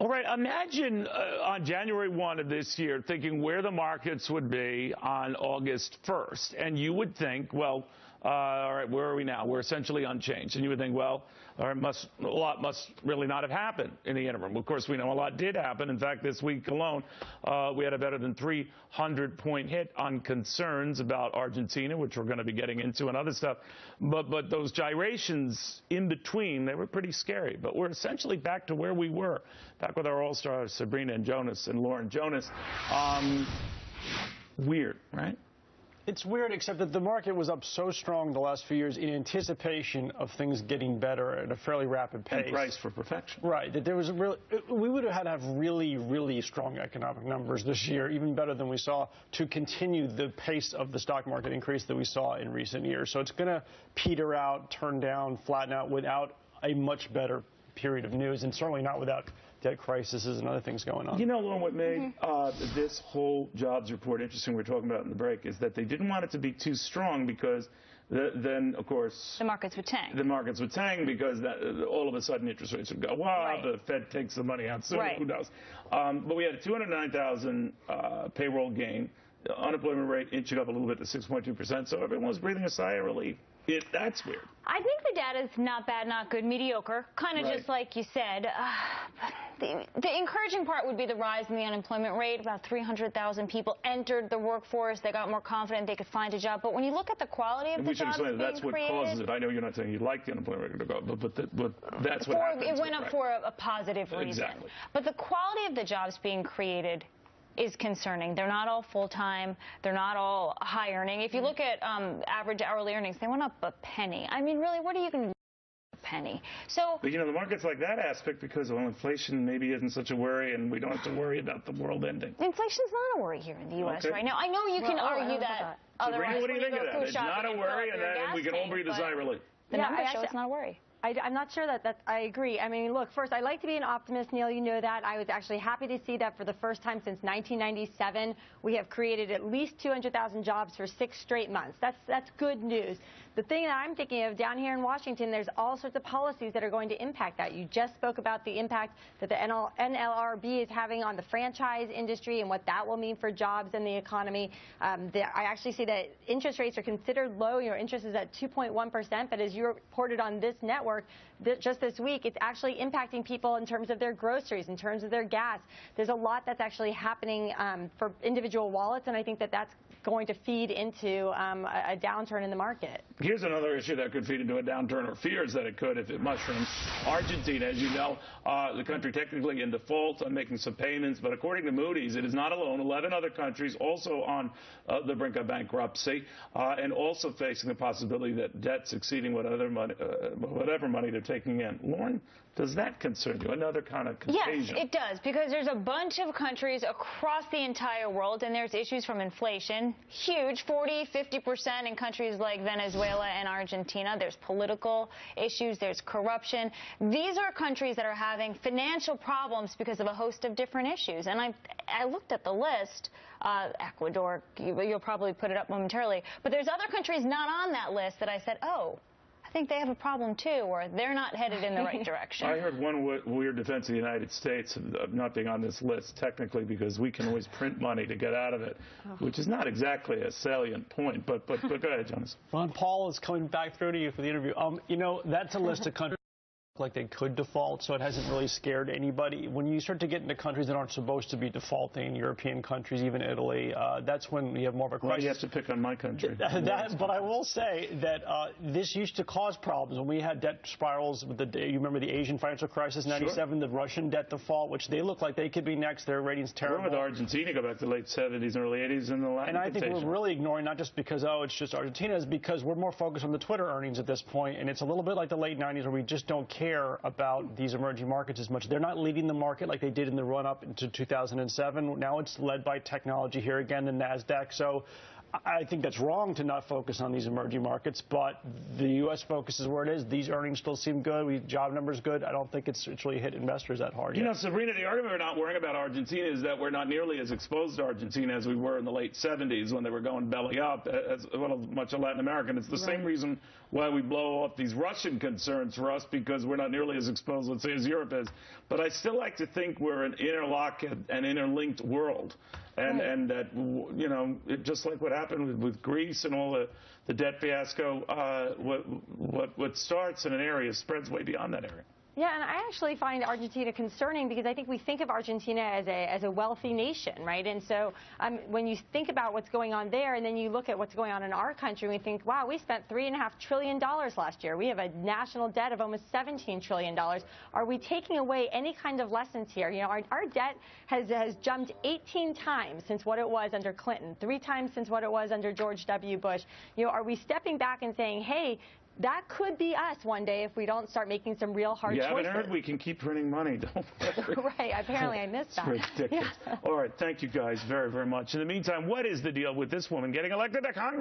All right, imagine on January 1 of this year thinking where the markets would be on August 1st. And you would think, well, all right, where are we now? We're essentially unchanged. And you would think, well, a lot must really not have happened in the interim. Of course, we know a lot did happen. In fact, this week alone, we had a better than 300-point hit on concerns about Argentina, which we're going to be getting into, and other stuff. But those gyrations in between, they were pretty scary. But we're essentially back to where we were, back with our all-stars, Sabrina and Jonas and Lauren. Jonas, weird, right? It's weird, except that the market was up so strong the last few years in anticipation of things getting better at a fairly rapid pace. And price for perfection. Right. That there was we would have had to have really, really strong economic numbers this year, even better than we saw, to continue the pace of the stock market increase that we saw in recent years. So it's going to peter out, turn down, flatten out without a much better period of news, and certainly not without debt crises and other things going on. You know, Lauren, what made this whole jobs report interesting, we were talking about in the break, is that they didn't want it to be too strong because then, of course, the markets would tank. The markets would tank because all of a sudden interest rates would go up. Right. The Fed takes the money out soon. Right. Who knows? But we had a 209,000 payroll gain. The unemployment rate inching up a little bit to 6.2%, so everyone was breathing a sigh of relief. That's weird. I think the data is not bad, not good, mediocre, kind of just like you said. The encouraging part would be the rise in the unemployment rate. About 300,000 people entered the workforce. They got more confident they could find a job. But when you look at the quality of the jobs being created, that's what causes it. I know you're not saying you like the unemployment rate to go up, but that's what happens. It went up for a positive reason. Exactly. But the quality of the jobs being created is concerning. They're not all full-time. They're not all high earning. If you look at average hourly earnings, they went up a penny. I mean, really, what are you going to do with a penny? So, but, you know, the market's like that aspect because, well, inflation maybe isn't such a worry, and we don't have to worry about the world ending. Inflation's not a worry here in the U.S. right now. I know you can argue that. Sabrina, what do you think of that? It's not a worry, and then we can all breathe a sigh of relief. The numbers show it's not a worry. I'm not sure that I agree. I mean, look, first, I like to be an optimist, Neil. You know that. I was actually happy to see that for the first time since 1997, we have created at least 200,000 jobs for 6 straight months. That's good news. The thing that I'm thinking of down here in Washington, there's all sorts of policies that are going to impact that. You just spoke about the impact that the NLRB is having on the franchise industry and what that will mean for jobs and the economy. I actually see that interest rates are considered low. Your interest is at 2.1%, but as you reported on this network, just this week, it's actually impacting people in terms of their groceries, in terms of their gas. There's a lot that's actually happening for individual wallets, and I think that that's going to feed into a downturn in the market. Here's another issue that could feed into a downturn, or fears that it could if it mushrooms. Argentina, as you know, the country technically in default on making some payments, but according to Moody's, it is not alone. 11 other countries also on the brink of bankruptcy and also facing the possibility that debt's exceeding whatever money they're taking in. Lauren, does that concern you? Another kind of contagion? Yes, it does, because there's a bunch of countries across the entire world, and there's issues from inflation, huge, 40–50% in countries like Venezuela and Argentina. There's political issues, there's corruption. These are countries that are having financial problems because of a host of different issues. And I looked at the list. Ecuador, you'll probably put it up momentarily. But there's other countries not on that list that I said, oh, I think they have a problem, too, or they're not headed in the right direction. I heard one weird defense of the United States of not being on this list, technically, because we can always print money to get out of it, which is not exactly a salient point. But go ahead, Jonas. Ron Paul is coming back through to you for the interview. You know, that's a list of countries like they could default, so it hasn't really scared anybody. When you start to get into countries that aren't supposed to be defaulting, European countries, even Italy, that's when you have more of a crisis. Well, you have to pick on my country. But I will say that this used to cause problems. When we had debt spirals, with you remember the Asian financial crisis, 97, the Russian debt default, which they look like they could be next. Their ratings terrible. With Argentina, go back to the late 70s and early 80s and the Latin. And I think we're really ignoring, not just because, oh, it's just Argentina, is because we're more focused on the Twitter earnings at this point, and it's a little bit like the late 90s where we just don't care about these emerging markets as much. They're not leading the market like they did in the run-up into 2007. Now it's led by technology here again, the NASDAQ. So I think that's wrong to not focus on these emerging markets, but the U.S. focus is where it is. These earnings still seem good. Job numbers good. I don't think it's really hit investors that hard yet. You know, Sabrina, the argument we're not worrying about Argentina is that we're not nearly as exposed to Argentina as we were in the late 70s when they were going belly up, as well as much of Latin America. And it's the same reason why we blow off these Russian concerns for us, because we're not nearly as exposed, let's say, as Europe is. But I still like to think we're an interlocked and interlinked world. And that, you know, just like what happened with Greece and all the debt fiasco, what starts in an area spreads way beyond that area. Yeah, and I actually find Argentina concerning because I think we think of Argentina as a wealthy nation, right? And so when you think about what's going on there, and then you look at what's going on in our country, we think, wow, we spent $3.5 trillion last year. We have a national debt of almost $17 trillion. Are we taking away any kind of lessons here? You know, our debt has jumped 18 times since what it was under Clinton, 3 times since what it was under George W. Bush. You know, are we stepping back and saying, hey, that could be us one day if we don't start making some real hard choices. You haven't heard we can keep printing money, don't we? Right. Apparently I missed that. It's ridiculous. Yeah. All right. Thank you guys very, very much. In the meantime, what is the deal with this woman getting elected to Congress?